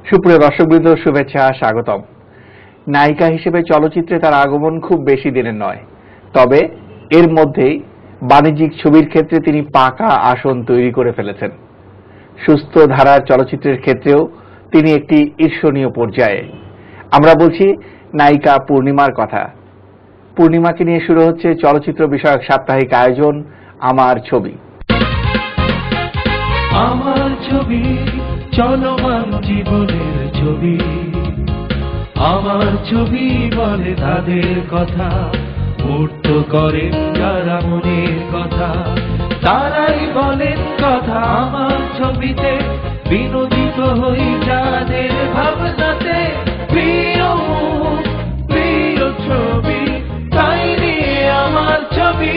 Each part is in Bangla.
সুপ্রিয় দর্শকবৃন্দ, শুভেচ্ছা, স্বাগতম। নায়িকা হিসেবে চলচ্চিত্রে তার আগমন খুব বেশি দিনের নয়, তবে এর মধ্যেই বাণিজ্যিক ছবির ক্ষেত্রে তিনি পাকা আসন তৈরি করে ফেলেছেন। সুস্থ ধারার চলচ্চিত্রের ক্ষেত্রেও তিনি একটি ঈর্ষণীয় পর্যায়ে। আমরা বলছি নায়িকা পূর্ণিমার কথা। পূর্ণিমাকে নিয়ে শুরু হচ্ছে চলচ্চিত্র বিষয়ক সাপ্তাহিক আয়োজন আমার ছবি। আমার ছবি, চলমান জীবনের ছবি। আমার ছবি বলে তাদের কথা, মূর্ত করেন যারা মনের কথা, তারাই বলেন কথা আমার ছবিতে। বিনোদিত হই যাদের ভাবনাতে, প্রিয় প্রিয় ছবি, তাই নিয়ে আমার ছবি।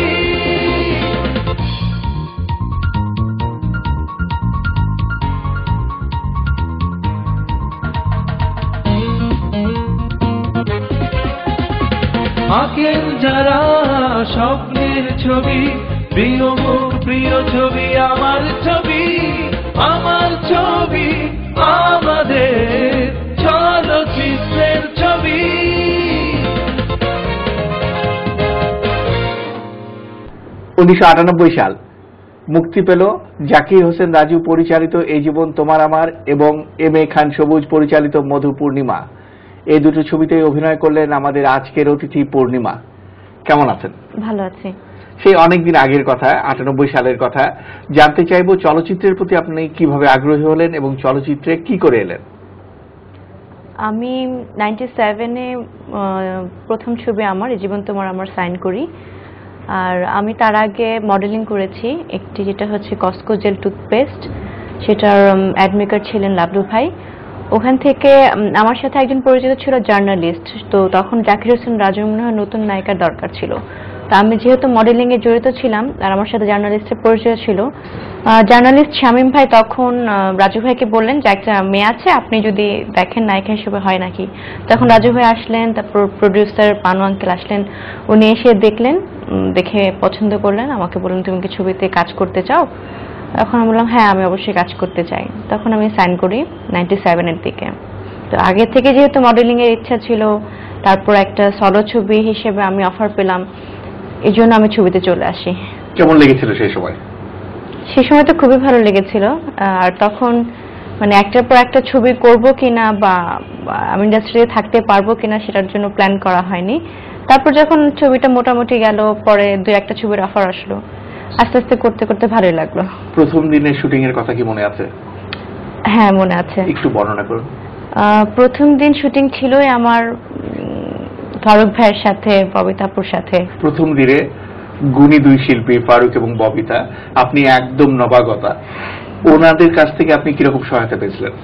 আঁকেন যারা স্বপ্নের ছবি, প্রিয় মুখ, প্রিয় ছবি, আমার ছবি, আমার ছবি, আমাদের চলচ্চিত্রের ছবি। 1998 সাল মুক্তি পেল জাকির হোসেন রাজু পরিচালিত এই জীবন তোমার আমার এবং এম এ খান সবুজ পরিচালিত মধু পূর্ণিমা। এই দুটো ছবিতেই অভিনয় করলেন আমাদের আজকের অতিথি পূর্ণিমা। কেমন আছেন? ভালো আছি। সেই অনেকদিন আগের কথা, 98 সালের কথা। জানতে চাইবো চলচ্চিত্রের প্রতি আপনি কিভাবে আগ্রহী হলেন এবং চলচ্চিত্রে কি করে এলেন? আমি 97-এ প্রথম ছবি আমার এই জীবন তোমার আমার সাইন করি। আর আমি তার আগে মডেলিং করেছি একটি, যেটা হচ্ছে কসকো জেল টুথপেস্ট, সেটার অ্যাডমেকার ছিলেন লাবলু ভাই। ওখান থেকে আমার সাথে একজন পরিচিত ছিল জার্নালিস্ট, তো তখন জাকির হোসেন রাজু মনে হয় নতুন নায়িকার দরকার ছিল। তো আমি যেহেতু মডেলিংয়ে জড়িত ছিলাম আর আমার সাথে জার্নালিস্টের পরিচয় ছিল, জার্নালিস্ট শামীম ভাই তখন রাজু ভাইকে বললেন যে একটা মেয়ে আছে, আপনি যদি দেখেন নায়িকা হিসেবে হয় নাকি। তখন রাজু ভাই আসলেন, তারপর প্রডিউসার পানু আঙ্কেল আসলেন। উনি এসে দেখলেন, দেখে পছন্দ করলেন, আমাকে বললেন তুমি কি ছবিতে কাজ করতে চাও? তখন আমি বললাম হ্যাঁ, আমি অবশ্যই কাজ করতে চাই। তখন আমি সাইন করি 97-এর দিকে। তো আগে থেকে যেহেতু মডেলিং এর ইচ্ছা ছিল, তারপর একটা সলো ছবি হিসেবে আমি অফার পেলাম, এই জন্য আমি ছবিতে চলে আসি। কেমন লেগেছিল সেই সময়? সেই সময় তো খুবই ভালো লেগেছিল। আর তখন মানে একটার পর একটা ছবি করব কিনা বা আমি ইন্ডাস্ট্রিতে থাকতে পারবো কিনা সেটার জন্য প্ল্যান করা হয়নি। তারপর যখন ছবিটা মোটামুটি গেল, পরে দুই একটা ছবির অফার আসলো, আস্তে আস্তে করতে করতে ভালোই লাগলো। প্রথম দিনের শুটিং এর কথা কি মনে আছে? হ্যাঁ, মনে আছে। একটু বর্ণনা করুন। প্রথম দিন শুটিং ছিলই আমার ফারুক ভাইয়ের সাথে, ববিতাপুর সাথে। প্রথম দিনে গুণী দুই শিল্পী ফারুক এবং ববিতা, আপনি একদম নবাগতা, ওনাদের কাছ থেকে আপনি কিরকম সহায়তা পেয়েছিলেন?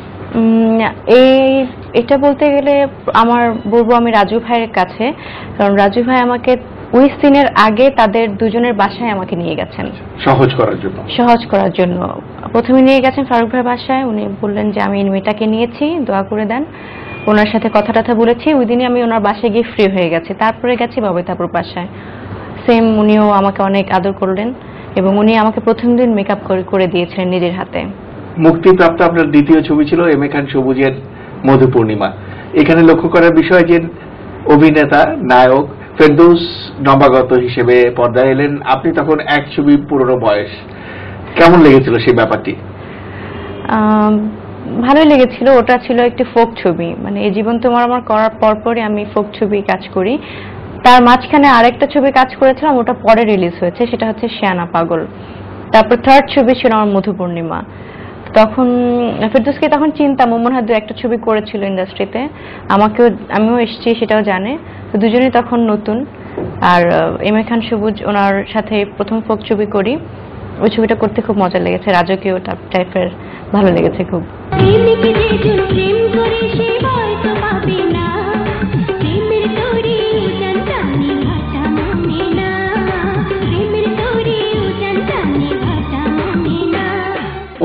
এটা বলতে গেলে আমার বলবো আমি রাজু ভাইয়ের কাছে, কারণ রাজু ভাই আমাকে ওই সিনের আগে তাদের দুজনের বাসায় আমাকে নিয়ে গেছেন সহজ করার জন্য। প্রথমে নিয়ে গেছেন ফারুক ভাইয়ের বাসায়। উনি বললেন যে আমি মেয়েটাকে নিয়েছি, দোয়া করে দেন। ওনার সাথে কথা বলেছি, ওই দিনই আমি ওনার বাসায় গিয়ে ফ্রি হয়ে গেছি। তারপরে গেছি ববিতাপুর বাসায়, সেম উনিও আমাকে অনেক আদর করলেন এবং উনি আমাকে প্রথম দিন মেকআপ করে দিয়েছিলেন নিজের হাতে। মুক্তিপ্রাপ্ত আপনার দ্বিতীয় ছবি ছিল এম এ খান সবুজের মধু পূর্ণিমা। এখানে লক্ষ্য করার বিষয় যে অভিনেতা নায়ক ফেরদৌস নবাগত হিসেবে পর্দায় এলেন, আপনি তখন এক ছবি পুরনো বয়স। কেমন লেগেছিল সেই ব্যাপারটি? ভালোই লেগেছিল। ওটা ছিল একটি ফোক ছবি, মানে এই জীবন তোমার আমার করার পরপরই আমি ফোক ছবি কাজ করি। তার মাঝখানে আরেকটা ছবি কাজ করেছিলাম, ওটা পরে রিলিজ হয়েছে, সেটা হচ্ছে শ্যানা পাগল। তারপর থার্ড ছবি ছিল আমার মধু পূর্ণিমা। তখন ফেরদৌসকে তখন চিনতাম, মনে হয় দু একটা ছবি করেছিল ইন্ডাস্ট্রিতে, আমিও এসেছি সেটাও জানে। তো দুজনেই তখন নতুন। আর এম এ খান সবুজ ওনার সাথে প্রথম ফোক ছবি করি, ওই ছবিটা করতে খুব মজা লেগেছে, রাজকীয় টাইপের, ভালো লেগেছে খুব।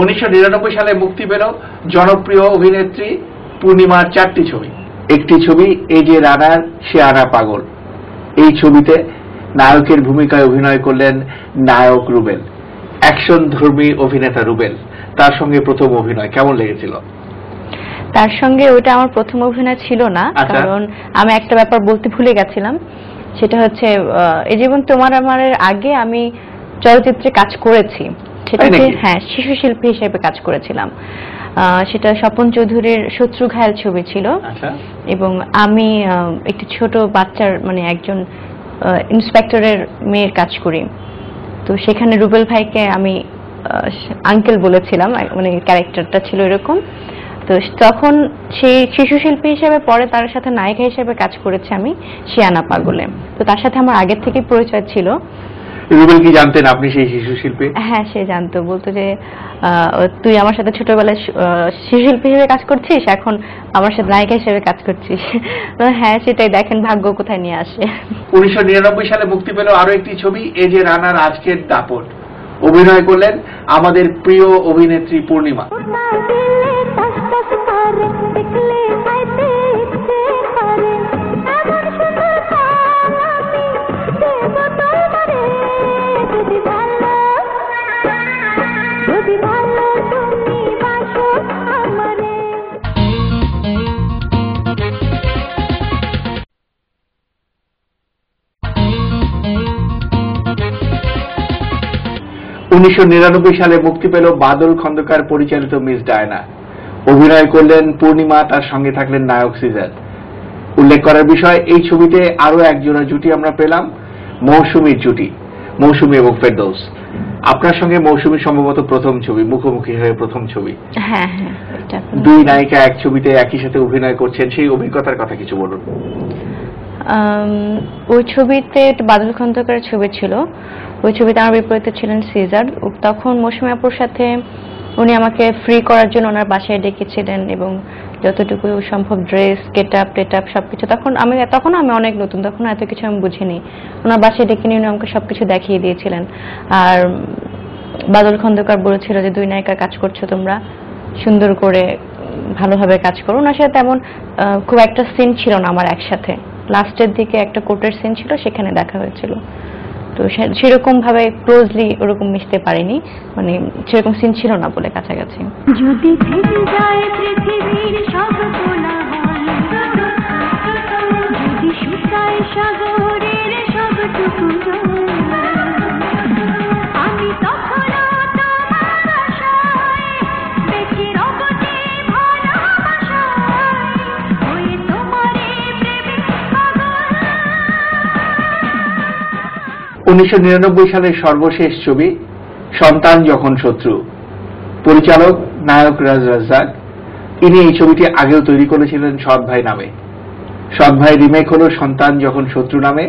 উনিশশো 1999 সালে মুক্তি পেল জনপ্রিয় অভিনেত্রী পূর্ণিমার 4টি ছবি। একটি ছবি এই যে রানার সে আনা পাগল। এই ছবিতে নায়কের ভূমিকায় অভিনয় করলেন নায়ক রুবেল, অ্যাকশন ধর্মী অভিনেতা রুবেল। তার সঙ্গে প্রথম অভিনয় কেমন লেগেছিল? তার সঙ্গে ওইটা আমার প্রথম অভিনয় ছিল না, আচ্ছা। কারণ আমি একটা ব্যাপার বলতে ভুলে গেছিলাম। সেটা হচ্ছে এই জীবন তোমার আমারের আগে আমি চলচ্চিত্রে কাজ করেছি। সেটা তাই নাকি? হ্যাঁ, শিশু শিল্পী হিসেবে কাজ করেছিলাম। সেটা স্বপন চৌধুরীর শত্রু ঘায়াল ছবি ছিল, আচ্ছা, এবং আমি একটি ছোট বাচ্চার মানে একজন ইন্সপেক্টরের মেয়ের কাজ করি। তো সেখানে রুবেল ভাইকে আমি আঙ্কেল বলেছিলাম, মানে ক্যারেক্টারটা ছিল এরকম। তো তখন সেই শিশু শিল্পী হিসেবে পরে তার সাথে নায়িকা হিসেবে কাজ করেছি আমি শিয়ানা পাগলে। তো তার সাথে আমার আগের থেকে পরিচয় ছিল। রুবেল কি জানতেন আপনি সেই শিশু শিল্পী? হ্যাঁ, সে জানতো, বলতো যে তুই আমার সাথে ছোটবেলায় শিশু শিল্পী হিসেবে কাজ করছিস, এখন আমার সাথে নায়িকা হিসেবে কাজ করছিস। হ্যাঁ, সেটাই, দেখেন ভাগ্য কোথায় নিয়ে আসে। 1999 সালে মুক্তি পেল আরো একটি ছবি, এ যে রানার আজকের দাপট। অভিনয় করলেন আমাদের প্রিয় অভিনেত্রী পূর্ণিমা। উনিশশো 1999 সালে মুক্তি পেল বাদল খন্দকার পরিচালিত মিস ডায়না। অভিনয় করলেন পূর্ণিমা, তার সঙ্গে থাকলেন নায়ক সিজার। উল্লেখ করার বিষয়, এই ছবিতে আরো একজোড়া জুটি আমরা পেলাম, মৌসুমীর জুটি, মৌসুমী এবং ফেরদৌস। আপনার সঙ্গে মৌসুমী সম্ভবত প্রথম ছবি, মুখোমুখি হয়ে প্রথম ছবি। হ্যাঁ হ্যাঁ, এটা দুই নায়িকা এক ছবিতে একই সাথে অভিনয় করছেন, সেই অভিজ্ঞতার কথা কিছু বলুন। ওই ছবিতে একটা বাদল খন্দকারের ছবি ছিল। ওই ছবিতে আমার বিপরীতে ছিলেন সিজার। তখন মৌসুমী আপুর সাথে উনি আমাকে ফ্রি করার জন্য ওনার বাসায় ডেকেছিলেন, এবং যতটুকু সম্ভব ড্রেস, গেটআপ টেটআপ সবকিছু, তখন আমি অনেক নতুন, তখন এত কিছু আমি বুঝিনি। ওনার বাসায় ডেকে নিয়ে উনি আমাকে সবকিছু দেখিয়ে দিয়েছিলেন। আর বাদল খন্দকার বলেছিল যে দুই নায়িকা কাজ করছো, তোমরা সুন্দর করে ভালোভাবে কাজ করো। ওনার সাথে তেমন খুব একটা সিন ছিল না আমার একসাথে। লাস্টের দিকে একটা কোর্টের সিন ছিল, সেখানে দেখা হয়েছিল। তো সেরকম ভাবে ক্লোজলি ওরকম মিশতে পারিনি, মানে সেরকম সিন ছিল না বলে কাছাকাছি। যদি থেকে যায় পৃথিবীর সব কোলাহল, যদি শুকায় সাগরের সবটুকু জল, আমি তখনও তোমার আশায় বেঁচে রব যে ভালোবাসায়, হয়ে তোমারে প্রেমে পাগল। 1999 সালের সর্বশেষ ছবি সন্তান যখন শত্রু। পরিচালক নায়ক রাজ রাজ্জাক। ইনি এই ছবিটি আগেও তৈরি করেছিলেন সৎ ভাই নামে। সৎ ভাই রিমেক হলো সন্তান যখন শত্রু নামে।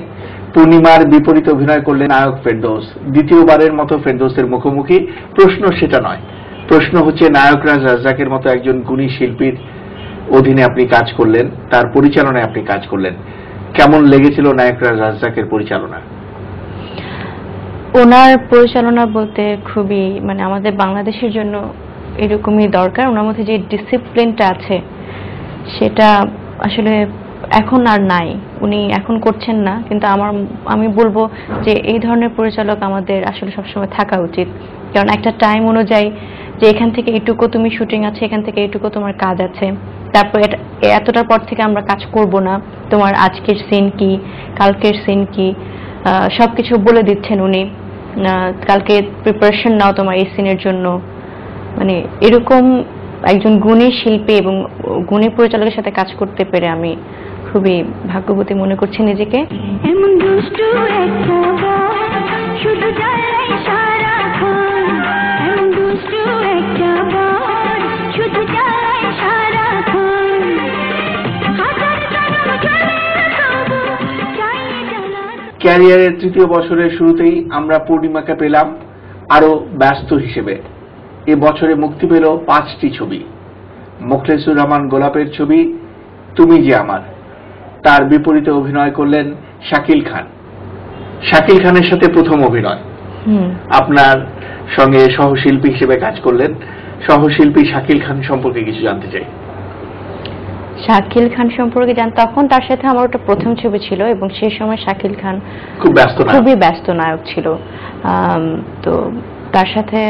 পূর্ণিমার বিপরীতে অভিনয় করলেন নায়ক ফেরদৌস। দ্বিতীয়বারের মতো ফেরদৌসের মুখোমুখি। প্রশ্ন সেটা নয়, প্রশ্ন হচ্ছে নায়ক রাজ রাজ্জাকের মতো একজন গুণী শিল্পীর অধীনে আপনি কাজ করলেন, তার পরিচালনায় আপনি কাজ করলেন। কেমন লেগেছিল নায়ক রাজ রাজ্জাকের পরিচালনা? ওনার পরিচালনা বলতে খুবই, মানে আমাদের বাংলাদেশের জন্য এরকমই দরকার। ওনার মধ্যে যে ডিসিপ্লিনটা আছে সেটা আসলে এখন আর নাই, উনি এখন করছেন না। কিন্তু আমি বলবো যে এই ধরনের পরিচালক আমাদের আসলে সবসময় থাকা উচিত। কারণ একটা টাইম অনুযায়ী যে এখান থেকে এটুকু তুমি শুটিং আছে, এখান থেকে এটুকু তোমার কাজ আছে, তারপর এতটার পর থেকে আমরা কাজ করব না, তোমার আজকের সিন কি, কালকের সিন কি, সবকিছু বলে দিচ্ছেন উনি। কালকে প্রিপারেশন নাও তোমার এই সিনের জন্য। মানে এরকম একজন গুণী শিল্পী এবং গুণী পরিচালকের সাথে কাজ করতে পেরে আমি খুবই ভাগ্যবতী মনে করছি নিজেকে। এমন দুষ্টু একটা বর, শুধু জ্বালাই সারাক্ষণ। এমন দুষ্টু একটা বর, শুধু জ্বালাই সারাক্ষণ। হাজার জনম চলে তবু চাইলে জ্বালা। ক্যারিয়ারের তৃতীয় বছরের শুরুতেই আমরা পূর্ণিমাকে পেলাম আরো ব্যস্ত হিসেবে। এ বছরে মুক্তি পেল 5টি ছবি। মোখলেসুর রহমান গোলাপের ছবি তুমি যে আমার, তার বিপরীতে অভিনয় করলেন শাকিল খান। শাকিল খানের সাথে প্রথম অভিনয়। আপনার সঙ্গে সহশিল্পী হিসেবে কাজ করলেন। সহশিল্পী শাকিল খান সম্পর্কে কিছু জানতে চাই। শাকিল খান সম্পর্কে তখন তার সাথে আমার ওটা প্রথম ছবি ছিল, এবং সেই সময় শাকিল খান খুবই ব্যস্ত নায়ক ছিল। তো তার সাথে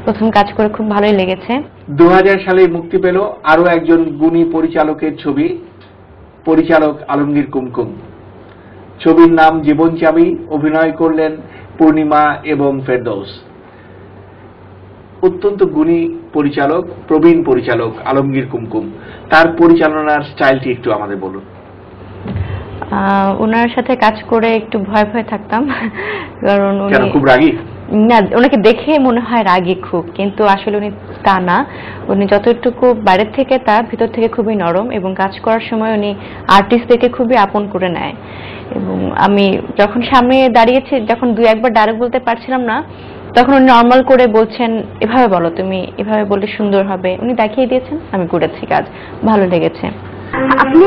প্রথম কাজ করে খুব ভালোই লেগেছে। 2000 সালে মুক্তি পেল আরো একজন গুণী পরিচালকের ছবি, পরিচালক আলমগীর কুমকুম। ছবির নাম জীবন চাবি। অভিনয় করলেন পূর্ণিমা এবং ফেরদৌস। অত্যন্ত গুণী পরিচালক, প্রবীণ পরিচালক আলমগীর কুমকুম। তার পরিচালনার স্টাইলটি একটু আমাদের বলুন। ওনার সাথে কাজ করে একটু ভয় ভয় থাকতাম, কারণ কেন, উনি খুব রাগী? না, ওনাকে দেখে মনে হয় রাগী খুব, কিন্তু আসলে উনি তা না। উনি যতটুকু বাইরের থেকে তার ভিতর থেকে খুবই নরম, এবং কাজ করার সময় উনি আর্টিস্টদেরকে খুবই আপন করে নেয়। এবং আমি যখন সামনে দাঁড়িয়েছি, যখন দুই একবার ডায়লগ বলতে পারছিলাম না, তখন উনি নর্মাল করে বলছেন, এভাবে বলো, তুমি এভাবে বললে সুন্দর হবে। উনি দেখিয়ে দিয়েছেন, আমি করেছি কাজ, ভালো লেগেছে। আপনি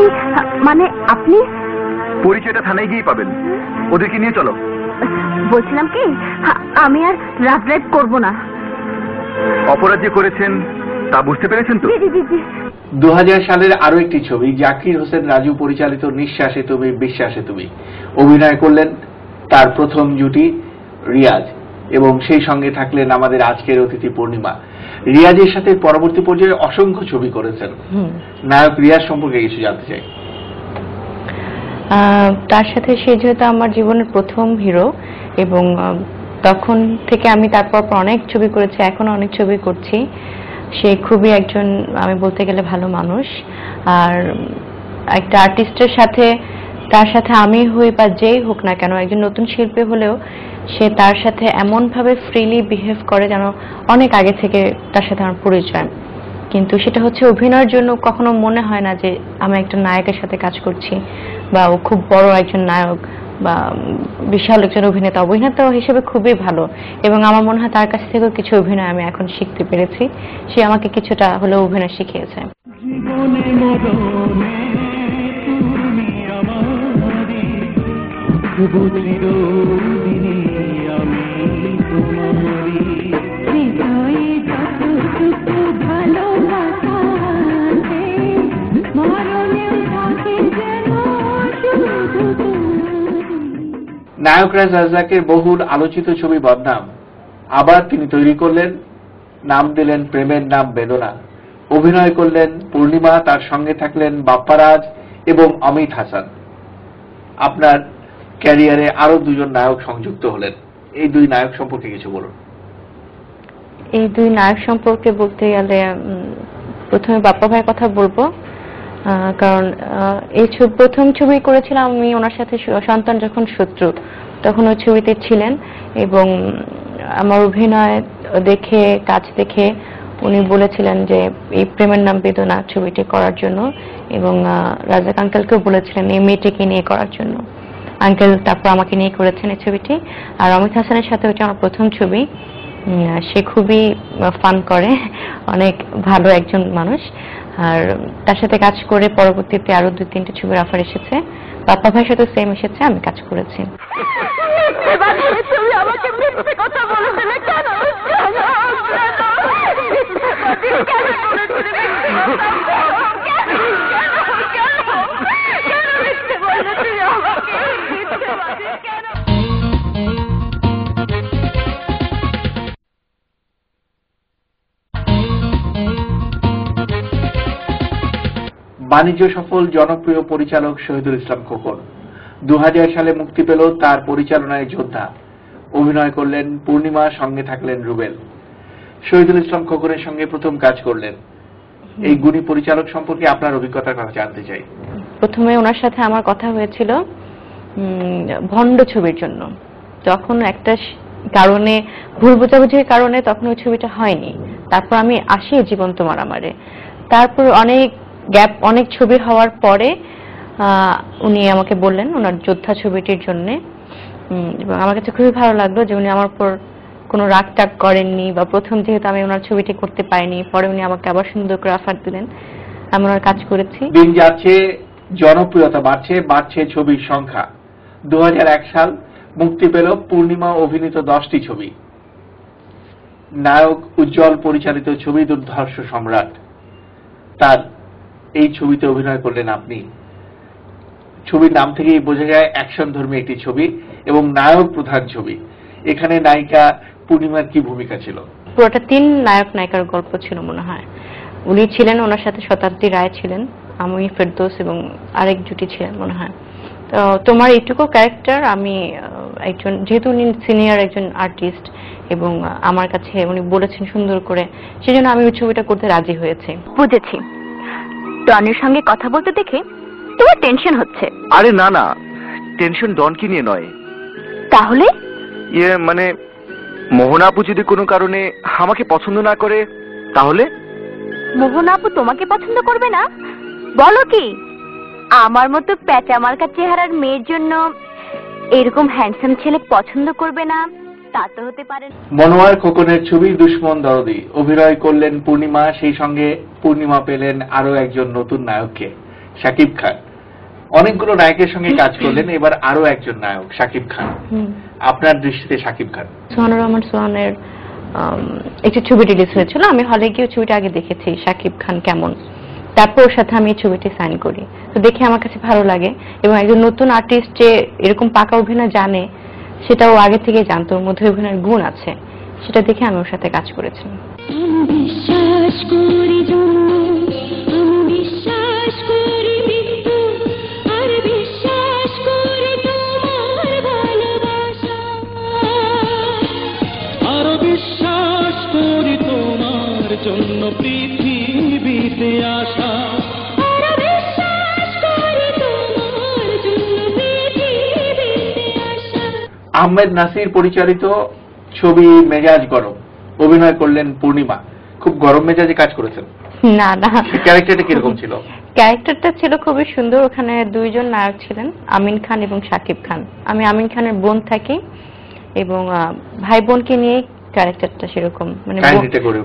মানে আপনি পরিচয়টা থানায় গিয়ে পাবেন, ওদেরকে নিয়ে চলো। বলছিলাম কি, আমি আর রাফ ড্রাইভ করবো না। অপরাধ যে করেছেন তা বুঝতে পেরেছেন তো? জি জি জি জি। 2000 সালের আরো একটি ছবি, জাকির হোসেন রাজু পরিচালিত নিঃশ্বাসে তুমি বিশ্বাসে তুমি। অভিনয় করলেন তার প্রথম জুটি রিয়াজ, এবং সেই সঙ্গে থাকলেন আমাদের আজকের অতিথি পূর্ণিমা। রিয়াজের সাথে পরবর্তী পর্যায়ে অসংখ্য ছবি করেছেন। নায়ক রিয়াজ সম্পর্কে কিছু জানতে চাই। তার সাথে সে যেহেতু আমার জীবনের প্রথম হিরো, এবং তখন থেকে আমি তারপর অনেক ছবি করেছি, এখনো অনেক ছবি করছি। সে খুবই একজন, আমি বলতে গেলে ভালো মানুষ। আর একটা আর্টিস্টের সাথে, তার সাথে আমি হই বা যেই হোক না কেন, একজন নতুন শিল্পী হলেও সে তার সাথে এমনভাবে ফ্রিলি বিহেভ করে যেন অনেক আগে থেকে তার সাথে আমার পরিচয়। কিন্তু সেটা হচ্ছে অভিনয়ের জন্য কখনো মনে হয় না যে আমি একটা নায়কের সাথে কাজ করছি, বা ও খুব বড় একজন নায়ক বা বিশাল একজন অভিনেতা। অভিনেতা হিসেবে খুবই ভালো, এবং আমার মনে হয় তার কাছ থেকেও কিছু অভিনয় আমি এখন শিখতে পেরেছি। সে আমাকে কিছুটা হলেও অভিনয় শিখিয়েছে। জীবনে মরণে তুমি আমারি, শুভ চিরদিনই আমি তোমারি। হৃদয়ে যতটুকু ভালোবাসা আছে, মরণেও থাকে যেন শুধু তুমি। নায়ক রাজ্জাকের বহুল আলোচিত ছবি বদনাম আবার তিনি তৈরি করলেন, নাম দিলেন প্রেমের নাম বেদনা। অভিনয় করলেন পূর্ণিমা, তার সঙ্গে থাকলেন বাপ্পারাজ এবং অমিত হাসান। আপনার ক্যারিয়ারে আরো দুজন নায়ক সংযুক্ত হলেন, এই দুই নায়ক সম্পর্কে কিছু বলুন। এই দুই নায়ক সম্পর্কে বলতে গেলে প্রথমে বাপ্পা ভাইয়ের কথা বলবো, কারণ এই প্রথম ছবি করেছিলাম আমি ওনার সাথে, সন্তান যখন শত্রু, তখন ওই ছবিতে ছিলেন। এবং আমার অভিনয় দেখে, কাজ দেখে উনি বলেছিলেন যে এই প্রেমের নাম বেদনা ছবিটি করার জন্য, এবং রাজাক আঙ্কেলকেও বলেছিলেন এই মেয়েটিকে নিয়ে করার জন্য। আঙ্কেল তারপর আমাকে নিয়ে করেছেন এই ছবিটি। আর অমিত হাসানের সাথে ওটা আমার প্রথম ছবি। সে খুবই ফান করে, অনেক ভালো একজন মানুষ। আর তার সাথে কাজ করে পরবর্তীতে আরো 2-3টে ছবির অফার এসেছে। বাপ্পা ভাইয়ের সাথে সেম এসেছে, আমি কাজ করেছি। তুমি আমাকে মিথ্যে কথা বলেছিলে কেন? বাণিজ্য সফল জনপ্রিয় পরিচালক শহীদুল ইসলাম খোকন। 2000 সালে মুক্তি পেল তার পরিচালনায় যোদ্ধা। অভিনয় করলেন পূর্ণিমা, সঙ্গে থাকলেন রুবেল। শহীদুল ইসলাম খোকনের সঙ্গে প্রথম কাজ করলেন। এই গুণী পরিচালক সম্পর্কে আপনার অভিজ্ঞতার কথা জানতে চাই। প্রথমে ওনার সাথে আমার কথা হয়েছিল ভণ্ড ছবির জন্য। যখন একটা কারণে, ভুল বোঝাবুঝির কারণে তখন ওই ছবিটা হয়নি। তারপর আমি আসি জীবন তোমার আমারে। তারপর অনেক গ্যাপ, অনেক ছবি হওয়ার পরে উনি আমাকে বললেন ওনার যোদ্ধা ছবিটির জন্য। এবং আমার কাছে খুবই ভালো লাগলো যে উনি আমার উপর কোনো রাগ টাগ করেননি, বা প্রথম যেহেতু আমি ওনার ছবিটি করতে পাইনি, পরে উনি আমাকে আবার সুন্দর করে অফার দিলেন, আমি ওনার কাজ করেছি। দিন যাচ্ছে, জনপ্রিয়তা বাড়ছে, বাড়ছে ছবির সংখ্যা। 2001 সাল মুক্তি পেল পূর্ণিমা অভিনীত 10টি ছবি। নায়ক উজ্জ্বল পরিচালিত ছবি দুর্ধর্ষ সম্রাট, তার এই ছবিতে অভিনয় করলেন আপনি। ছবির নাম থেকেই বোঝা যায় অ্যাকশন ধর্মী একটি ছবি এবং নায়ক প্রধান ছবি। এখানে নায়িকা পূর্ণিমার কি ভূমিকা ছিল? পুরোটা 3 নায়ক নায়িকার গল্প ছিল মনে হয়। উনি ছিলেন, ওনার সাথে শতাব্দী রায় ছিলেন, আমি ফেরদৌস এবং আরেক জুটি ছিলেন মনে হয়। তো তোমার এইটুকু ক্যারেক্টার আমি একজন, যেহেতু উনি সিনিয়র একজন আর্টিস্ট এবং আমার কাছে উনি বলেছেন সুন্দর করে, সেজন্য আমি ওই ছবিটা করতে রাজি হয়েছি। বুঝেছি। টনির সঙ্গে কথা বলতে দেখে তোমার টেনশন হচ্ছে। আরে না না, টেনশন ডনকে নিয়ে নয়। তাহলে মানে মোহনা আপু যদি কোনো কারণে আমাকে পছন্দ না করে তাহলে? মোহন আপু তোমাকে পছন্দ করবে না? বলো কি? আমার মতো প্যাঁচা মার্কা চেহারার মেয়ের জন্য এরকম হ্যান্ডসাম ছেলে পছন্দ করবে না তা তো হতে পারে না। মনোয়ার খোকনের ছবি দুশ্মন দরদি, অভিনয় করলেন পূর্ণিমা, সেই সঙ্গে পূর্ণিমা পেলেন আরো একজন নতুন নায়ককে, শাকিব খান। অনেকগুলো নায়কের সঙ্গে কাজ করলেন, এবার আরো একজন নায়ক শাকিব খান। আপনার দৃষ্টিতে শাকিব খান? সোহানুর রহমান সোহানের একটি ছবি রিলিজ হয়েছিল, আমি হলে গিয়ে ছবিটা আগে দেখেছি শাকিব খান কেমন, তারপর ওর সাথে আমি ছবিটি সাইন করি। তো দেখে আমার কাছে ভালো লাগে এবং একজন নতুন আর্টিস্ট যে এরকম পাকা অভিনয় জানে সেটাও আগে থেকে জানতো, ওর মধ্যে অভিনয়ের গুণ আছে, সেটা দেখে আমি ওর সাথে কাজ করেছি। বিশ্বাস করি বিশ্বাস করি মৃত্যু আর বিশ্বাস করি তোমার ভালোবাসা, আর বিশ্বাস করি তোমার জন্য পৃথিবীতে আসা, আর বিশ্বাস করি তোমার জন্য পৃথিবীতে আসা। আহমেদ নাসির পরিচালিত ছবি মেজাজ গরম, অভিনয় করলেন পূর্ণিমা। খুব গরম মেজাজে কাজ করেছেন? না না, ক্যারেক্টারটা কিরকম ছিল? ক্যারেক্টারটা ছিল খুবই সুন্দর। ওখানে দুইজন নায়ক ছিলেন, আমিন খান এবং শাকিব খান। আমি আমিন খানের বোন থাকি এবং ভাই বোনকে নিয়ে ক্যারেক্টারটা সেরকম, মানে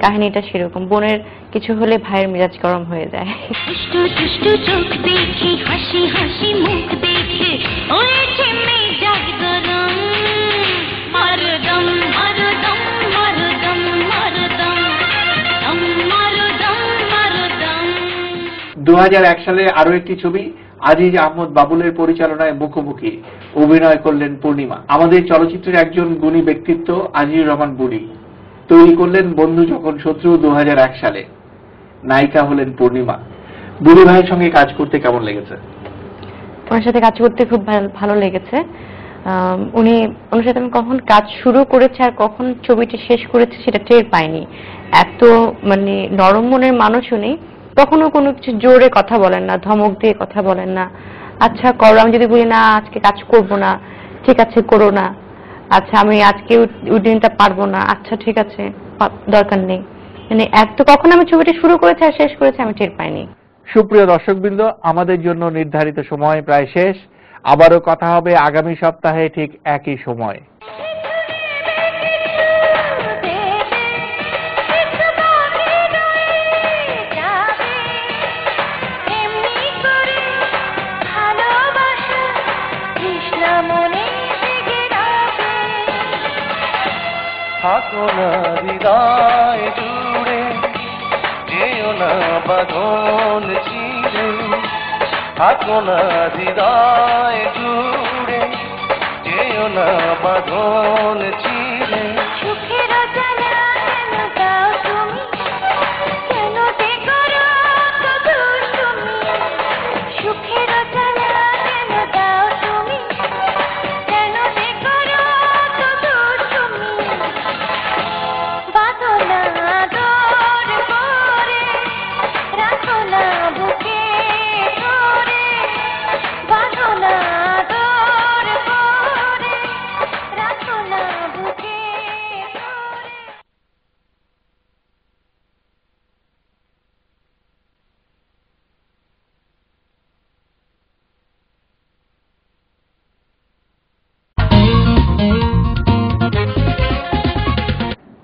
কাহিনীটা সেরকম, বোনের কিছু হলে ভাইয়ের মেজাজ গরম হয়ে যায়। দুষ্টু দুষ্টু চোখ দেখে হাসি হাসি মুখ দেখে ওঠে মেজাজ গরম, মারদম মারদম মারদম মারদম মারদম মারদম। 2001 সালে আরো একটি ছবি আজিজ আহমদ বাবুলের পরিচালনায় মুখোমুখি, অভিনয় করলেন পূর্ণিমা। আমাদের চলচ্চিত্রের একজন গুণী ব্যক্তিত্ব আজিজুর রহমান বুড়ি তৈরি করলেন বন্ধু যখন শত্রু 2001 সালে, নায়িকা হলেন পূর্ণিমা। বুড়ি ভাইয়ের সঙ্গে কাজ করতে কেমন লেগেছে? ওনার সাথে কাজ করতে খুব ভালো লেগেছে। ওনার সাথে আমি কখন কাজ শুরু করেছি আর কখন ছবিটি শেষ করেছি সেটা টের পাইনি। এত মানে নরম মনের মানুষ উনি, কখনো কোনো কিছু জোরে কথা বলেন না, ধমক দিয়ে কথা বলেন না। আচ্ছা করো, আমি যদি বলি না আজকে কাজ করব না, ঠিক আছে করো না, আচ্ছা আমি আজকে ওই দিনটা পারবো না, আচ্ছা ঠিক আছে দরকার নেই, মানে এত কখন আমি ছবিটি শুরু করেছি আর শেষ করেছি আমি টের পাইনি। সুপ্রিয় দর্শকবৃন্দ, আমাদের জন্য নির্ধারিত সময় প্রায় শেষ। আবারও কথা হবে আগামী সপ্তাহে ঠিক একই সময়। থাকো না হৃদয় জুড়ে, যেও না বাঁধন চিরে, থাকো না হৃদয় জুড়ে, যেও না বাঁধন চিরে। সুখের জ্বালা কেন দাও তুমি, কেন যে করো কত তুমি, সুখের জ্বালা কেন দাও তুমি, কেন যে করো কত তুমি, বাঁধো না আদর করে, রাখো না বুকে ধরে, বাঁধো না আদর করে, রাখো না বুকে ধরে।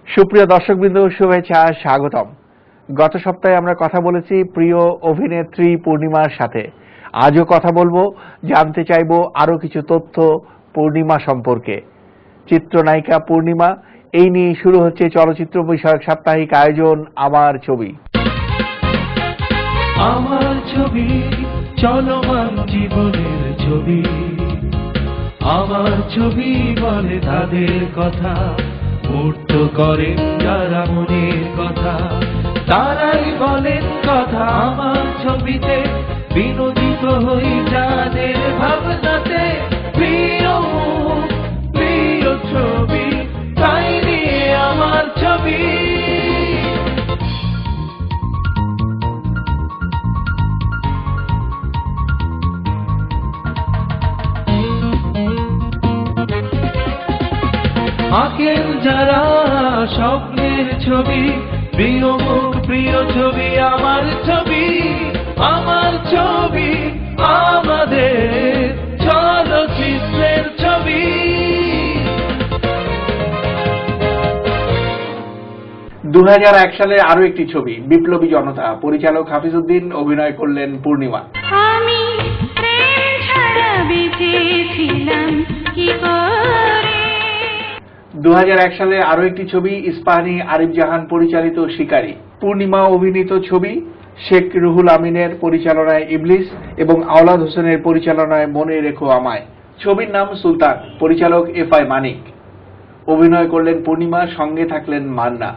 সুপ্রিয় দর্শকবৃন্দ, শুভেচ্ছা, স্বাগতম। গত সপ্তাহে আমরা কথা বলেছি প্রিয় অভিনেত্রী পূর্ণিমার সাথে। আজও কথা বলবো, জানতে চাইবো আরো কিছু তথ্য পূর্ণিমা সম্পর্কে। চিত্রনায়িকা পূর্ণিমা, এই নিয়ে শুরু হচ্ছে চলচ্চিত্র বিষয়ক সাপ্তাহিক আয়োজন আমার ছবি। আমার ছবি, চলমান জীবনের ছবি, আমার ছবি বলে তাদের কথা, মূর্ত করেন যারা মনের কথা, তারাই বলেন কথা আমার ছবিতে, বিনোদিত হই যাদের ভাবনাতে। প্রিয় মুখ, প্রিয় ছবি, তাই নিয়ে আমার ছবি। আঁকেন যারা স্বপ্নের ছবি, প্রিয় মুখ, প্রিয় ছবি, আমার ছবি, আমার ছবি, আমাদের চলচ্চিত্রের ছবি। 2001 সালের আরো একটি ছবি বিপ্লবী জনতা, পরিচালক হাফিজউদ্দিন, অভিনয় করলেন পূর্ণিমা। আমি প্রেম ছাড়া বেঁচেছিলাম কি করে। 2001 সালে আরো একটি ছবি ইস্পাহানি আরিফ জাহান পরিচালিত শিকারী, পূর্ণিমা অভিনীত ছবি, শেখ রুহুল আমিনের পরিচালনায় ইবলিস এবং আওলাদ হোসেনের পরিচালনায় মনে রেখো আমায়। ছবির নাম সুলতান, পরিচালক এফআই মানিক, অভিনয় করলেন পূর্ণিমা, সঙ্গে থাকলেন মান্না।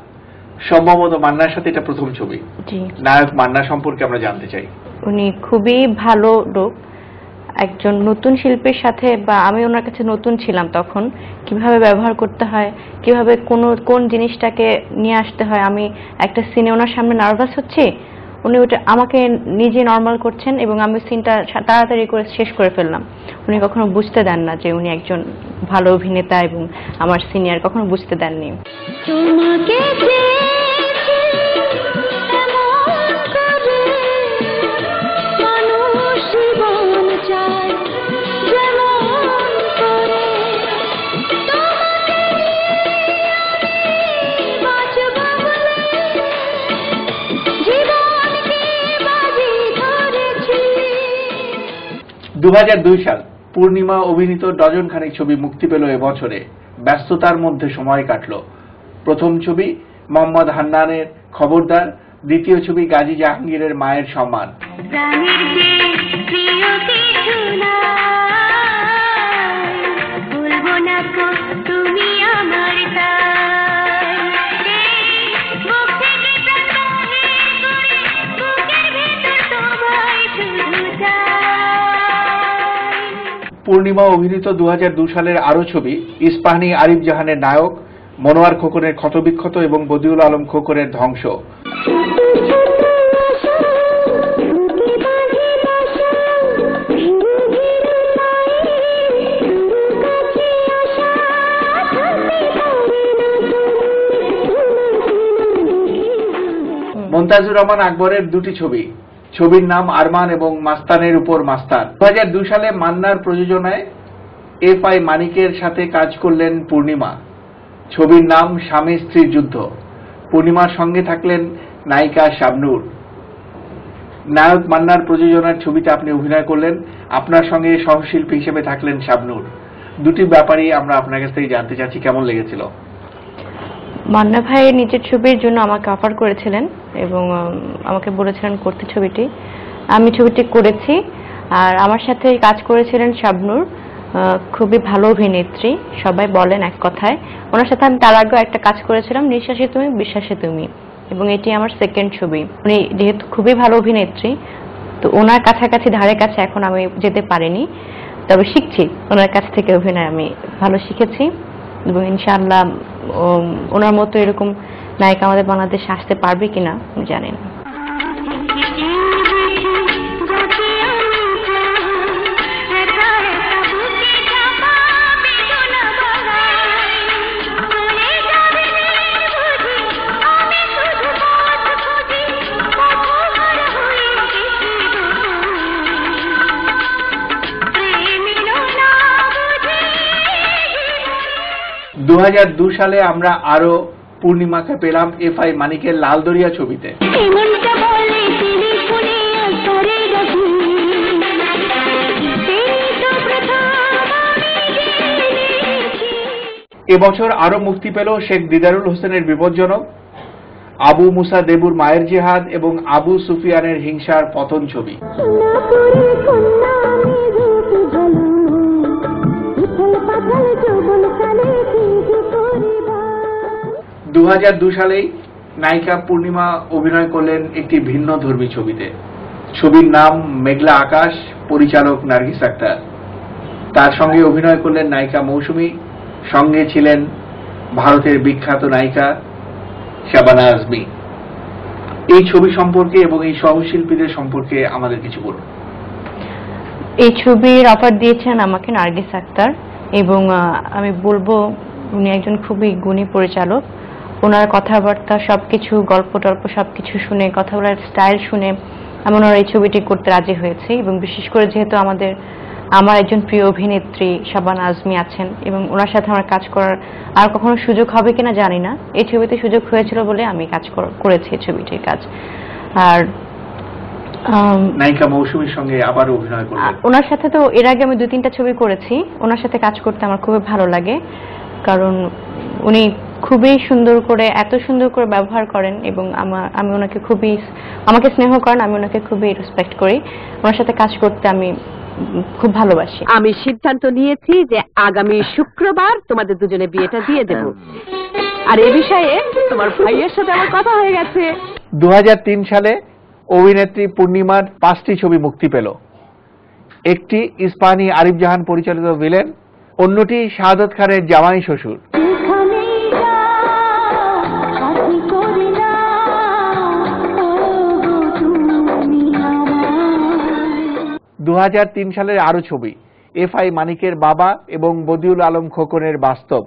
সম্ভবত মান্নার সাথে এটা প্রথম ছবি। জি, নায়ক মান্না সম্পর্কে আমরা জানতে চাই। উনি খুবই ভালো লোক, একজন নতুন শিল্পীর সাথে, বা আমি ওনার কাছে নতুন ছিলাম তখন, কিভাবে ব্যবহার করতে হয়, কিভাবে কোন জিনিসটাকে নিয়ে আসতে হয়। আমি একটা সিনে ওনার সামনে নার্ভাস হচ্ছি, উনি ওটা আমাকে নিজে নর্মাল করছেন এবং আমি সিনটা তাড়াতাড়ি করে শেষ করে ফেললাম। উনি কখনো বুঝতে দেন না যে উনি একজন ভালো অভিনেতা এবং আমার সিনিয়র, কখনো বুঝতে দেননি। তোমাকে চেয়েছি এমন করে, মানুষ জীবন চায় যেমন করে। তোমাকে বাঁচব বলে জীবনকে বাজি ধরেছি। 2002 সাল, পূর্ণিমা অভিনীত ডজন খানিক ছবি মুক্তি পেল এবছরে। ব্যস্ততার মধ্যে সময় কাটল। প্রথম ছবি মোহাম্মদ হান্নানের খবরদার, দ্বিতীয় ছবি গাজী জাহাঙ্গীরের মায়ের সম্মান। প্রাণের চেয়ে প্রিয় কিছু নাই, বলবো না তো তুমি আমার তাই। বুক থেকে প্রাণ বাহির করে, বুকের ভেতর তোমায় শুধু চাই। পূর্ণিমা অভিনীত 2002 সালের আরো ছবি ইস্পাহানি আরিফ জাহানের নায়ক, মনোয়ার খোকনের ক্ষতবিক্ষত এবং বদিউল আলম খোকনের ধ্বংস। মমতাজুর রহমান আকবরের দুটি ছবি, ছবির নাম আরমান এবং মাস্তানের উপর মাস্তান। 2002 সালে মান্নার প্রযোজনায় এফআই মানিকের সাথে কাজ করলেন পূর্ণিমা। ছবির নাম স্বামী স্ত্রীর যুদ্ধ। পূর্ণিমার সঙ্গে থাকলেন নায়িকা শাবনূর। নায়ক মান্নার প্রযোজনার ছবিতে আপনি অভিনয় করলেন, আপনার সঙ্গে সহশিল্পী হিসেবে থাকলেন শাবনূর। দুটি ব্যাপারই আমরা আপনার কাছ থেকে জানতে চাচ্ছি, কেমন লেগেছিল? মান্না ভাই নিজের ছবির জন্য আমাকে অফার করেছিলেন এবং আমাকে বলেছিলেন করতে ছবিটি। আমি ছবিটি করেছি। আর আমার সাথে কাজ করেছিলেন শাবনূর, খুবই ভালো অভিনেত্রী, সবাই বলেন এক কথায়। ওনার সাথে আমি তার আগেও একটা কাজ করেছিলাম, নিঃশ্বাসে তুমি বিশ্বাসে তুমি, এবং এটি আমার সেকেন্ড ছবি। উনি যেহেতু খুবই ভালো অভিনেত্রী, তো ওনার কাছাকাছি ধারে কাছে এখন আমি যেতে পারিনি, তবে শিখছি ওনার কাছ থেকে অভিনয়, আমি ভালো শিখেছি এবং ইনশাআল্লাহ ওনার মতো এরকম নায়িকা আমাদের বাংলাদেশে আসতে পারবে কিনা আমি জানি না। দু 2002 সালে আমরা আরো পূর্ণিমাকে পেলাম এফআই মানিকের লাল দরিয়া ছবিতে। এবছর আরো মুক্তি পেল শেখ দিদারুল হোসেনের বিপজ্জনক, আবু মুসা দেবুর মায়ের জেহাদ এবং আবু সুফিয়ানের হিংসার পতন ছবি। 2002 সালেই নায়িকা পূর্ণিমা অভিনয় করলেন একটি ভিন্ন ধর্মী ছবিতে। ছবির নাম মেঘলা আকাশ, পরিচালক নার্গিস আক্তার। তার সঙ্গে অভিনয় করলেন নায়িকা মৌসুমী, সঙ্গে ছিলেন ভারতের বিখ্যাত নায়িকা শাবানা আজমি। এই ছবি সম্পর্কে এবং এই সহশিল্পীদের সম্পর্কে আমাদের কিছু বলুন। এই ছবির অফার দিয়েছেন আমাকে নার্গিস আক্তার, এবং আমি বলবো উনি একজন খুবই গুণী পরিচালক। ওনার কথাবার্তা সবকিছু, গল্প টল্প সবকিছু শুনে, কথা বলার স্টাইল শুনে আমি ওনার এই ছবিটি করতে রাজি হয়েছি। এবং বিশেষ করে যেহেতু আমার একজন প্রিয় অভিনেত্রী শাবানা আজমি আছেন, এবং ওনার সাথে আমার কাজ করার আর কখনো সুযোগ হবে কিনা জানি না, এই ছবিতে সুযোগ হয়েছিল বলে আমি কাজ করেছি এই ছবিটির কাজ। আর নায়িকা মৌসুমীর সঙ্গে আবার অভিনয় করলেন। ওনার সাথে তো এর আগে আমি 2-3টা ছবি করেছি। ওনার সাথে কাজ করতে আমার খুবই ভালো লাগে, কারণ উনি খুবই সুন্দর করে, এত সুন্দর করে ব্যবহার করেন, এবং আমি ওনাকে আমাকে স্নেহ করেন, আমি ওনাকে খুবই রেসপেক্ট করি। ওনার সাথে কাজ করতে আমি খুব ভালোবাসি। আমি সিদ্ধান্ত নিয়েছি যে আগামী শুক্রবার তোমাদের দুজনে বিয়েটা দিয়ে দেব। আর এ বিষয়ে তোমার ভাইয়ের সাথে আমার কথা হয়ে গেছে। 2003 সালে অভিনেত্রী পূর্ণিমার 5টি ছবি মুক্তি পেল। একটি ইস্পানি আরিফ জাহান পরিচালিত ভিলেন, অন্যটি শাহাদত খানের জামাই শ্বশুর। 2003 সালের আরো ছবি এফআই মানিকের বাবা এবং বদিউল আলম খোকনের বাস্তব।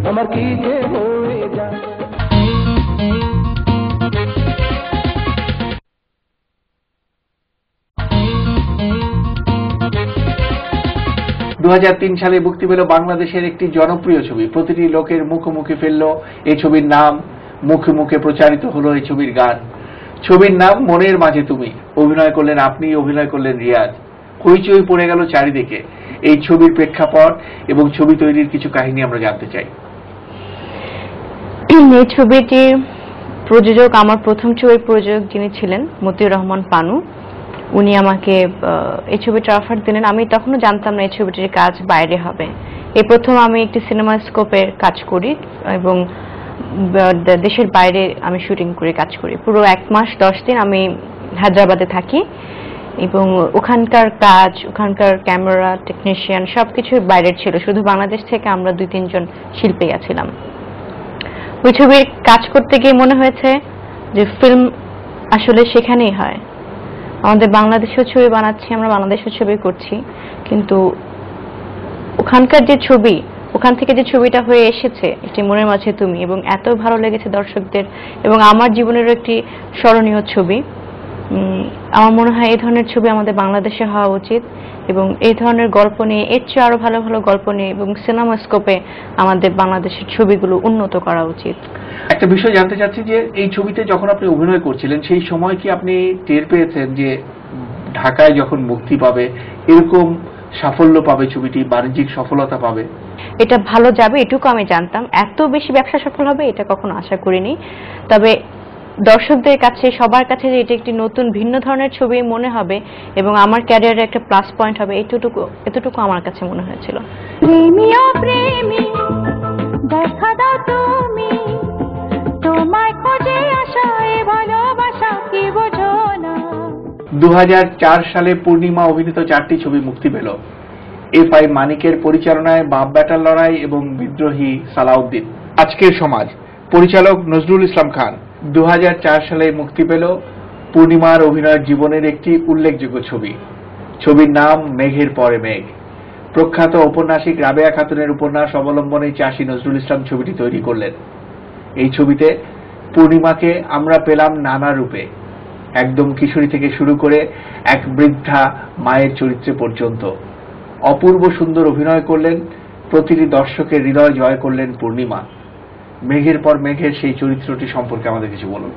আমার কি যে হয়ে যায়। 2003 সালে মুক্তি পেল বাংলাদেশের একটি জনপ্রিয় ছবি, প্রতিটি লোকের মুখোমুখি ফেলল এই ছবির নাম, মুখে মুখে প্রচারিত হলো এই ছবির গান। ছবির নাম মনের মাঝে তুমি। অভিনয় করলেন আপনি, অভিনয় করলেন রিয়াজ। হইচই পড়ে গেল চারিদিকে। এই ছবির প্রেক্ষাপট এবং ছবি তৈরির কিছু কাহিনী আমরা জানতে চাই। এই ছবিটির প্রযোজক, আমার প্রথম ছবির প্রযোজক যিনি ছিলেন মতিউর রহমান পানু, উনি আমাকে এই ছবিটার অফার দিলেন। আমি তখনও জানতাম না এই ছবিটির কাজ বাইরে হবে। এই প্রথম আমি একটি সিনেমা স্কোপের কাজ করি, এবং দেশের বাইরে আমি শুটিং করে কাজ করি। পুরো 1 মাস 10 দিন আমি হায়দ্রাবাদে থাকি, এবং ওখানকার কাজ, ওখানকার ক্যামেরা, টেকনিশিয়ান সবকিছু বাইরের ছিল। শুধু বাংলাদেশ থেকে আমরা 2-3 জন শিল্পী গেছিলাম। ওই ছবির কাজ করতে গিয়ে মনে হয়েছে যে ফিল্ম আসলে সেখানেই হয়। আমাদের বাংলাদেশেও ছবি বানাচ্ছি, আমরা বাংলাদেশেও ছবি করছি, কিন্তু ওখানকার যে ছবি, ওখান থেকে যে ছবিটা হয়ে এসেছে এটি মনের মাঝে তুমি, এবং এত ভালো লেগেছে দর্শকদের, এবং আমার জীবনেরও একটি স্মরণীয় ছবি। আমার মনে হয় এই ধরনের ছবি আমাদের বাংলাদেশে হওয়া উচিত, এবং এই ধরনের গল্প নিয়ে, এর চেয়ে আরো ভালো ভালো গল্প নিয়ে এবং সিনেমা স্কোপে আমাদের বাংলাদেশের ছবিগুলো উন্নত করা উচিত। একটা বিষয় জানতে চাচ্ছি যে এই ছবিতে যখন আপনি অভিনয় করছিলেন সেই সময় কি আপনি টের পেয়েছেন যে ঢাকায় যখন মুক্তি পাবে এরকম সাফল্য পাবে, ছবিটি বাণিজ্যিক সফলতা পাবে? এটা ভালো যাবে এটুকু আমি জানতাম। এত বেশি ব্যবসা সফল হবে এটা কখনো আশা করিনি। তবে দর্শকদের কাছে, সবার কাছে যে এটা একটি নতুন ভিন্ন ধরনের ছবি মনে হবে এবং আমার ক্যারিয়ারে একটা প্লাস পয়েন্ট হবে, এতটুকু আমার কাছে মনে হয়েছিল। প্রেমিও প্রেমী দেখা দাও তুমি, তোমায় খোঁজে আসা এ ভালোবাসা কি বোঝো না। 2004 সালে পূর্ণিমা অভিনীত 4টি ছবি মুক্তি পেল। এফআই মানিকের পরিচালনায় বাপ বেটার লড়াই এবং বিদ্রোহী সালাউদ্দিন। আজকের সমাজ, পরিচালক নজরুল ইসলাম খান। 2004 সালে মুক্তি পেল পূর্ণিমার অভিনয়ের জীবনের একটি উল্লেখযোগ্য ছবি। ছবির নাম মেঘের পরে মেঘ। প্রখ্যাত ঔপন্যাসিক রাবেয়া খাতুনের উপন্যাস অবলম্বনে চাষী নজরুল ইসলাম ছবিটি তৈরি করলেন। এই ছবিতে পূর্ণিমাকে আমরা পেলাম নানা রূপে, একদম কিশোরী থেকে শুরু করে এক বৃদ্ধা মায়ের চরিত্রে পর্যন্ত। অপূর্ব সুন্দর অভিনয় করলেন, প্রতিটি দর্শকের হৃদয় জয় করলেন পূর্ণিমা। মেঘের পর মেঘের সেই চরিত্রটি সম্পর্কে আমাদের কিছু বলুন।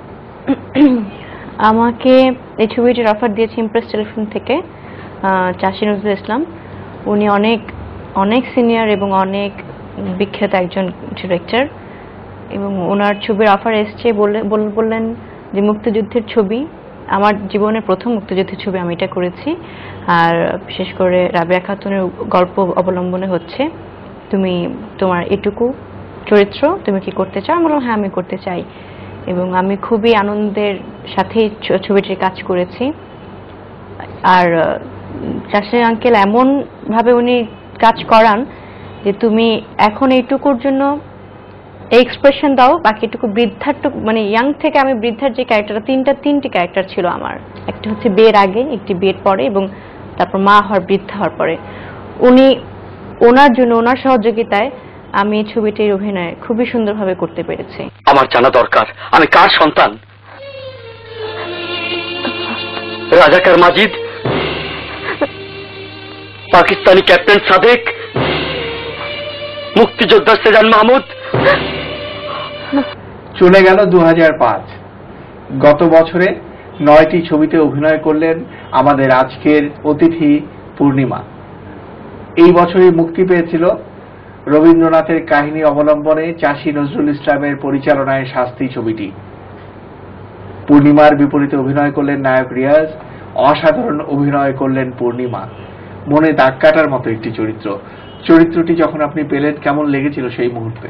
আমাকে এই ছবিটির অফার দিয়েছে ইমপ্রেস টেলিফিল্ম থেকে চাষী নজরুল ইসলাম। উনি অনেক অনেক সিনিয়র এবং অনেক বিখ্যাত একজন ডিরেক্টর, এবং ওনার ছবির অফার এসছে। বললেন যে মুক্তিযুদ্ধের ছবি, আমার জীবনের প্রথম মুক্তিযুদ্ধের ছবি আমি এটা করেছি। আর বিশেষ করে রাবেয়া খাতুনের গল্প অবলম্বনে হচ্ছে তুমি তোমার এটুকু চরিত্র তুমি কি করতে চাও? আমি বললাম হ্যাঁ আমি করতে চাই, এবং আমি খুবই আনন্দের সাথেই ছবিটির কাজ করেছি। আর চাষির আঙ্কেল এমন ভাবে উনি কাজ করান যে তুমি এখন এইটুকুর জন্য এক্সপ্রেশন দাও, বাকিটুকু বৃদ্ধারটুকু মানে ইয়াং থেকে আমি বৃদ্ধার যে ক্যারেক্টারটা তিনটি ক্যারেক্টার ছিল আমার, একটা হচ্ছে বিয়ের আগে, একটি বিয়ের পরে এবং তারপর মা হওয়ার বৃদ্ধা হওয়ার পরে। উনি ওনার জন্য ওনার সহযোগিতায় আমি এই ছবিটির অভিনয় খুবই সুন্দরভাবে করতে পেরেছি। আমার জানা দরকার আমি কার সন্তান। রাজাকার মাজিদ, পাকিস্তানি ক্যাপ্টেন সাদেক, মুক্তিযোদ্ধা সেজান মাহমুদ। চলে গেল 2005। গত বছরে 9টি ছবিতে অভিনয় করলেন আমাদের আজকের অতিথি পূর্ণিমা। এই বছরই মুক্তি পেয়েছিল রবীন্দ্রনাথের কাহিনী অবলম্বনে চাষী নজরুল ইসলামের পরিচালনায় শাস্তি ছবিটি। পূর্ণিমার বিপরীতে অভিনয় করলেন নায়ক রিয়াজ। অসাধারণ অভিনয় করলেন পূর্ণিমা, মনে দাগ কাটার মতো একটি চরিত্রটি যখন আপনি পেলেন কেমন লেগেছিল সেই মুহূর্তে?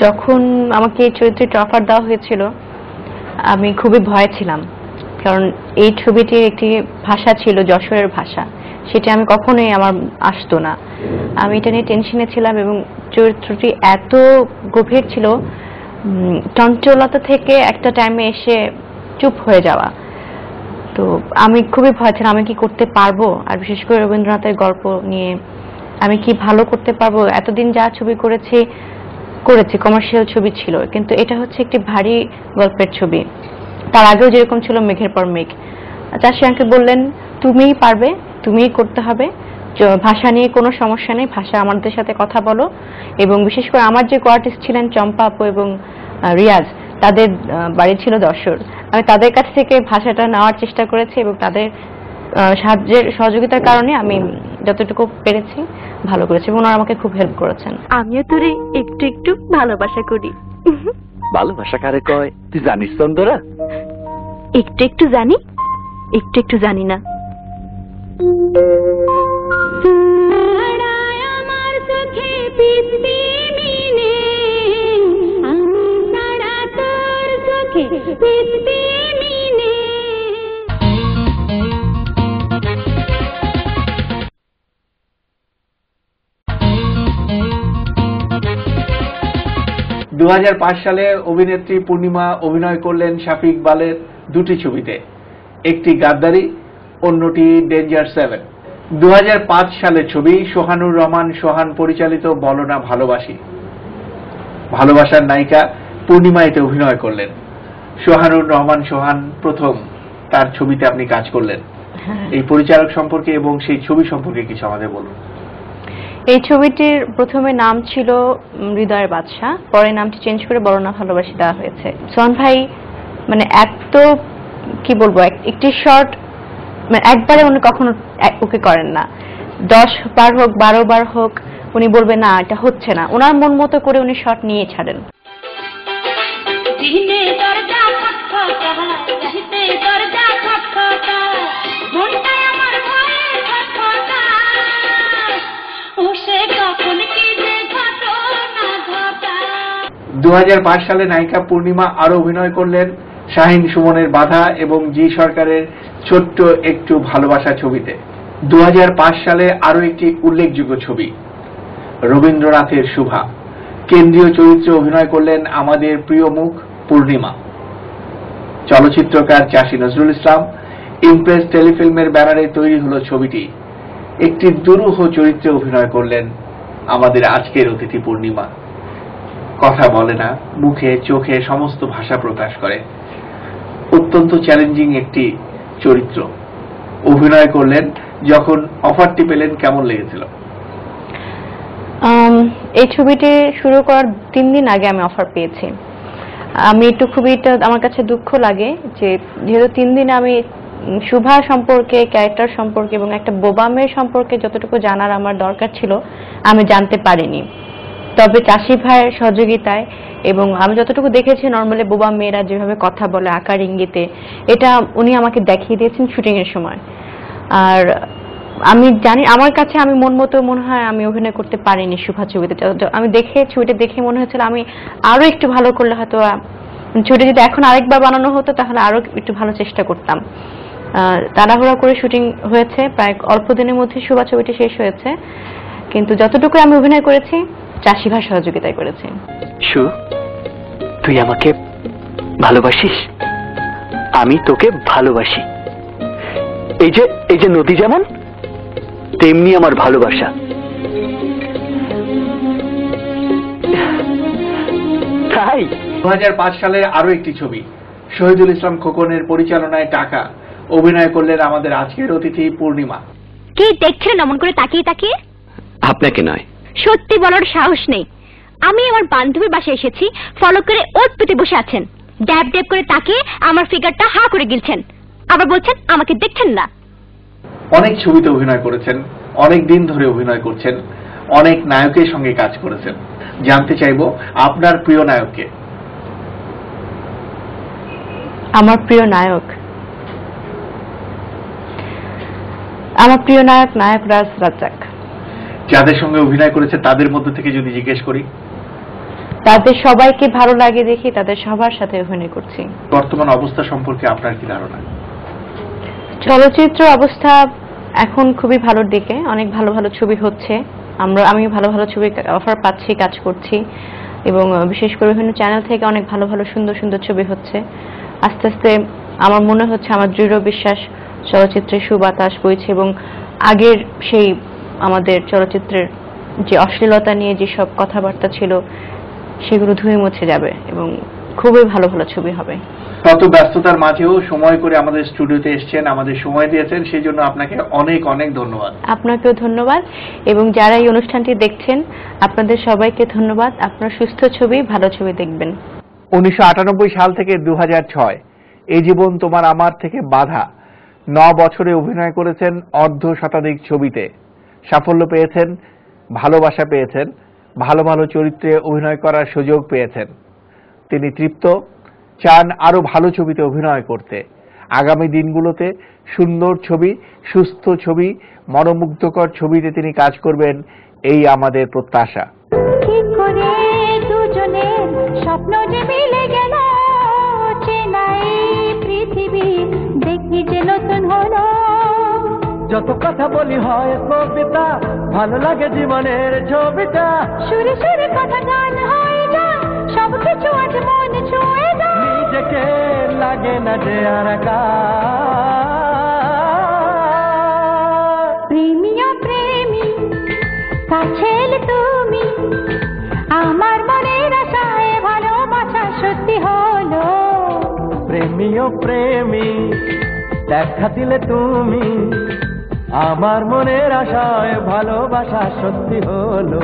যখন আমাকে এই চরিত্রটি অফার দেওয়া হয়েছিল আমি খুবই ভয় ছিলাম, কারণ এই ছবিটির একটি ভাষা ছিল যশোরের ভাষা, সেটা আমি কখনোই আমার আসতো না। আমি এটা নিয়ে টেনশনে ছিলাম এবং চরিত্রটি এত গভীর ছিল, চঞ্চলতা থেকে একটা টাইমে এসে চুপ হয়ে যাওয়া। তো আমি খুবই ভয় ছিলাম আমি কি করতে পারবো, আর বিশেষ করে রবীন্দ্রনাথের গল্প নিয়ে আমি কি ভালো করতে পারবো। এতদিন যা ছবি করেছি কমার্শিয়াল ছবি ছিল, কিন্তু এটা হচ্ছে একটি ভারী গল্পের ছবি। তার আগেও যেরকম ছিল মেঘের পর মেঘ। চাষি আঙ্কেল বললেন তুমিই পারবে, তুমিই করতে হবে, ভাষা নিয়ে কোনো সমস্যা নেই, ভাষা আমাদের সাথে কথা বলো। এবং বিশেষ করে আমার যে কোয়ার্টিস্ট ছিলেন চম্পা আপু এবং রিয়াজ, তাদের বাড়ি ছিল যশোর। আমি তাদের কাছ থেকে ভাষাটা নেওয়ার চেষ্টা করেছি এবং তাদের সহযোগিতার কারণে আমি যতটুকু পেরেছি ভালো করেছি এবং ওনারা আমাকে খুব হেল্প করেছেন। আমিও তোরে একটু একটু ভালোবাসা করি। ভালোবাসা কারে কয় তুই জানিস চন্দরা? একটু একটু জানি, একটু একটু জানি না। আমার চোখে পিছপি মিনে, সারা তোর চোখে পিছপি মিনে। 2005 সালে অভিনেত্রী পূর্ণিমা অভিনয় করলেন শাফি ইকবালের দুটি ছবিতে, একটি গাদ্দারি, অন্যটি ডেঞ্জার 7। 2005 সালের ছবি সোহানুর রহমান সোহান পরিচালিত বলো না ভালোবাসি। ভালোবাসার নায়িকা পূর্ণিমা এতে অভিনয় করলেন। সোহানুর রহমান সোহান প্রথম তার ছবিতে আপনি কাজ করলেন। এই পরিচালক সম্পর্কে এবং সেই ছবি সম্পর্কে কিছু আমাদের বলুন। এই ছবিটির প্রথমে নাম ছিল হৃদয়ের বাদশা, পরে নামটি চেঞ্জ করে বলো না ভালোবাসি দেওয়া হয়েছে। সোহান ভাই মানে এত কি বলবো, একটি শর্ট মানে একবারে উনি কখনো ওকে করেন না, 10 বার হোক 12 বার হোক উনি বলবে না এটা হচ্ছে না, ওনার মন মতো করে উনি শর্ট নিয়ে ছাড়েন। দু 2005 সালে নায়িকা পূর্ণিমা আরো অভিনয় করলেন শাহিন সুমনের বাধা এবং জি সরকারের ছোট্ট একটু ভালোবাসা ছবিতে। 2005 সালে আরো একটি উল্লেখযোগ্য ছবি রবীন্দ্রনাথের শুভা। কেন্দ্রীয় চরিত্রে অভিনয় করলেন আমাদের প্রিয় মুখ পূর্ণিমা। চলচ্চিত্রকার চাষী নজরুল ইসলাম, ইমপ্রেস টেলিফিল্মের ব্যানারে তৈরি হলো ছবিটি। একটি দুরূহ চরিত্রে অভিনয় করলেন আমাদের আজকের অতিথি পূর্ণিমা। কথা বলে না, মুখে চোখে সমস্ত ভাষা প্রকাশ করে। অত্যন্ত চ্যালেঞ্জিং একটি চরিত্র অভিনয় করলেন। যখন অফারটি পেলেন কেমন লেগেছিল? এই ছবিটি শুরু করার 3 দিন আগে আমি অফার পেয়েছি। আমি একটু খুবই আমার কাছে দুঃখ লাগে যে যেহেতু 3 দিনে আমি শুভা সম্পর্কে, ক্যারেক্টার সম্পর্কে এবং একটা বোবা মেয়ে সম্পর্কে যতটুকু জানার আমার দরকার ছিল আমি জানতে পারিনি। তবে চাষি ভাইয়ের সহযোগিতায় এবং আমি যতটুকু দেখেছি নর্মালি বোবা মেয়েরা যেভাবে কথা বলে আকার ইঙ্গিতে, এটা উনি আমাকে দেখিয়ে দিয়েছেন শুটিং এর সময়। আর আমি জানি আমার কাছে আমি মন মতো মনে হয় আমি অভিনয় করতে পারিনি শুভা ছবিতে। আমি ছবিটা দেখে মনে হয়েছিল আমি আরো একটু ভালো করলে হয়তো ছবিটা যদি এখন আরেকবার বানানো হতো তাহলে আরো একটু ভালো চেষ্টা করতাম। তাড়াহুড়া করে শুটিং হয়েছে, প্রায় অল্প দিনের মধ্যে শুভা ছবিটি শেষ হয়েছে, কিন্তু যতটুকু আমি অভিনয় করেছি চাষি ভাই সহযোগিতায় করেছি। শু, তুই আমাকে ভালোবাসিস, আমি তোকে ভালোবাসি। এই যে নদী যেমন তেমনি আমার ভালোবাসা। তাই 2005 সালের আরো একটি ছবি শহীদুল ইসলাম খোকনের পরিচালনায় টাকা, অভিনয় করলেন আমাদের আজকের অতিথি পূর্ণিমা। কি দেখছিলেন অমন করে তাকিয়ে তাকিয়ে? আপনাকে নয়, সত্যি বলার সাহস নেই। আমি আমার বান্ধবীর বাসায় এসেছি, ফলো করে ওত পেতে বসে আছেন, ড্যাব ড্যাব করে তাকিয়ে আমার ফিগারটা হা করে গিলছেন, আবার বলছেন আমাকে দেখছেন না। অনেক ছবিতে অভিনয় করেছেন, অনেক দিন ধরে অভিনয় করছেন, অনেক নায়কের সঙ্গে কাজ করেছেন। জানতে চাইবো আপনার প্রিয় নায়ককে। আমার প্রিয় নায়ক নায়করাজ রাজ্জাক। যাদের সঙ্গে অভিনয় করেছে তাদের মধ্যে থেকে যদি জিজ্ঞেস করি? তাদের সবাইকে ভালো লাগে দেখি তাদের সবার সাথে অভিনয় করছি। বর্তমান অবস্থা সম্পর্কে আপনার কি ধারণা? চলচ্চিত্র অবস্থা এখন খুবই ভালোর দিকে, অনেক ভালো ভালো ছবি হচ্ছে, আমি ভালো ভালো ছবি অফার পাচ্ছি, কাজ করছি, এবং বিশেষ করে বিভিন্ন চ্যানেল থেকে অনেক ভালো ভালো সুন্দর সুন্দর ছবি হচ্ছে। আস্তে আস্তে আমার মনে হচ্ছে, আমার দৃঢ় বিশ্বাস, চলচ্চিত্রে সুবাতাস বইছে এবং আগের সেই আমাদের চলচ্চিত্রের যে অশ্লীলতা নিয়ে যেসব কথাবার্তা ছিল সেগুলো ধুয়ে মুছে যাবে এবং খুবই ভালো ভালো ছবি হবে। তত ব্যস্ততার মাঝেও সময় করে আমাদের স্টুডিওতে এসেছেন, আমাদের সময় দিয়েছেন, সেই জন্য আপনাকে অনেক অনেক ধন্যবাদ। আপনাকেও ধন্যবাদ, এবং যারা এই অনুষ্ঠানটি দেখছেন আপনাদের সবাইকে ধন্যবাদ। আপনার সুস্থ ছবি, ভালো ছবি দেখবেন। 1998 সাল থেকে 2006 এই জীবন তোমার আমার থেকে বাধা 9 বছরে অভিনয় করেছেন অর্ধ শতাধিক ছবিতে। সাফল্য পেয়েছেন, ভালোবাসা পেয়েছেন, ভালো ভালো চরিত্রে অভিনয় করার সুযোগ পেয়েছেন। তিনি তৃপ্ত, চান আরো ভালো ছবিতে অভিনয় করতে। আগামী দিনগুলোতে সুন্দর ছবি, সুস্থ ছবি, মনোমুগ্ধকর ছবিতে তিনি কাজ করবেন, এই আমাদের প্রত্যাশা। কি করে দুজনের স্বপ্ন যে মিলে গেল, চেনাই পৃথিবী দেখি যে নতুন হলো। যত কথা বলি হয় কবিতা, ভালো লাগে জীবনের ছবিটা। সুরে সুরে কথা গান হয়ে যায়, সবকিছু আজ মন ছুঁয়ে যায়। নিজেকে লাগে না যে আর একা। প্রেমিয়া প্রেমী কাছে এলে তুমি, আমার মনের আশায় ভালোবাসা সত্যি হলো। প্রেমীয় প্রেমী দেখা দিলে তুমি, আমার মনের আশায় ভালোবাসা সত্যি হলো।